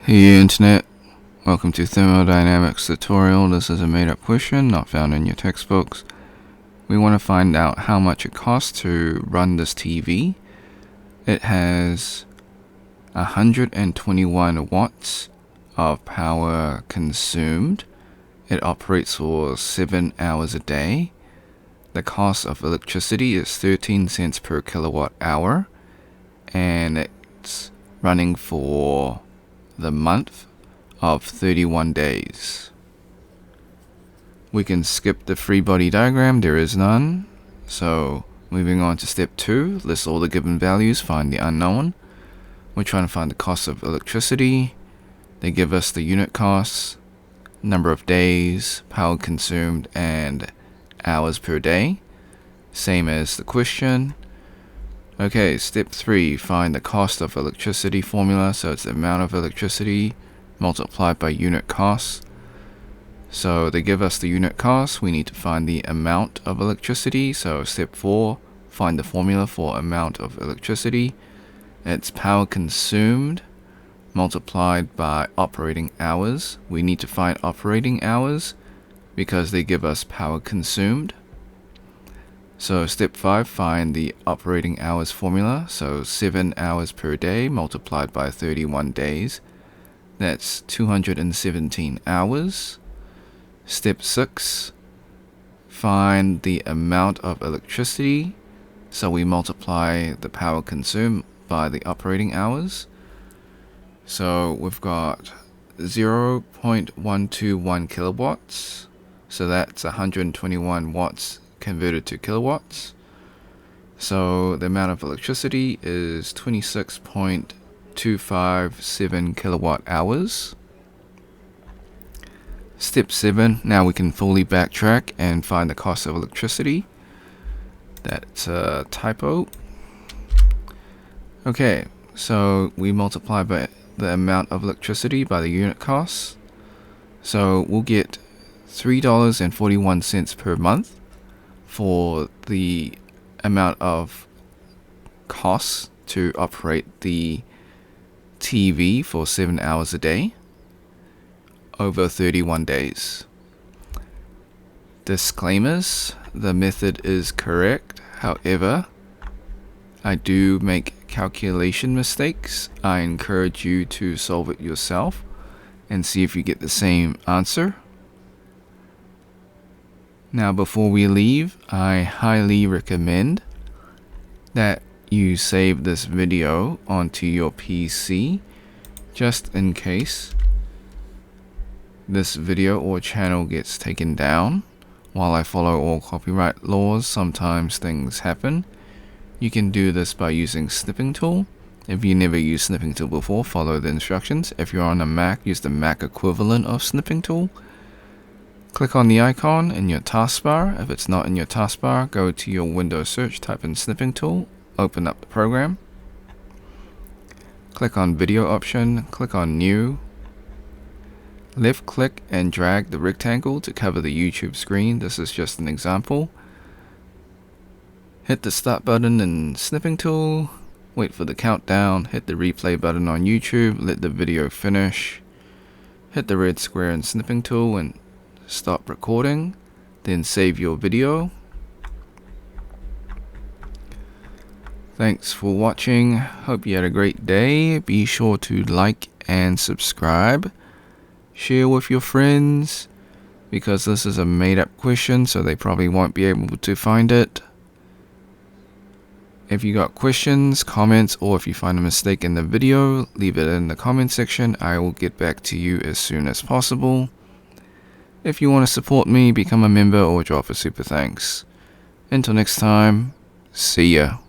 Hey Internet, welcome to Thermodynamics tutorial. This is a made-up question not found in your textbooks. We want to find out how much it costs to run this TV. It has 121 watts of power consumed. It operates for 7 hours a day. The cost of electricity is 13 cents per kilowatt hour, and it's running for the month of 31 days. We can skip the free body diagram, there is none. So moving on to step 2, list all the given values, find the unknown. We're trying to find the cost of electricity. They give us the unit costs, number of days, power consumed, and hours per day, same as the question. Okay, step 3, find the cost of electricity formula. So it's the amount of electricity multiplied by unit cost. So they give us the unit cost, we need to find the amount of electricity. So step 4, find the formula for amount of electricity. It's power consumed multiplied by operating hours. We need to find operating hours because they give us power consumed. So step 5, find the operating hours formula. So 7 hours per day multiplied by 31 days. That's 217 hours. Step 6, find the amount of electricity. So we multiply the power consumed by the operating hours. So we've got 0.121 kilowatts. So that's 121 watts converted to kilowatts. So the amount of electricity is 26.257 kilowatt hours. Step 7, now we can fully backtrack and find the cost of electricity. That's a typo. Okay, so we multiply by the amount of electricity by the unit cost. So we'll get $3.41 per month for the amount of costs to operate the TV for 7 hours a day over 31 days. Disclaimers: the method is correct, however, I do make calculation mistakes. I encourage you to solve it yourself and see if you get the same answer. Now before we leave, I highly recommend that you save this video onto your PC just in case this video or channel gets taken down. While I follow all copyright laws, sometimes things happen. You can do this by using snipping tool. If you never used snipping tool before, follow the instructions. If you're on a Mac, use the Mac equivalent of snipping tool. Click on the icon in your taskbar. If it's not in your taskbar, go to your Windows search, type in snipping tool, open up the program. Click on video option, click on new. Left click and drag the rectangle to cover the YouTube screen. This is just an example. Hit the start button in snipping tool, wait for the countdown, hit the replay button on YouTube, let the video finish. Hit the red square in snipping tool and stop recording, then save your video. Thanks for watching. Hope you had a great day. Be sure to like and subscribe. Share with your friends because this is a made-up question, so they probably won't be able to find it. If you got questions, comments, or if you find a mistake in the video, leave it in the comment section. I will get back to you as soon as possible. If you want to support me, become a member or drop a super thanks. Until next time, see ya.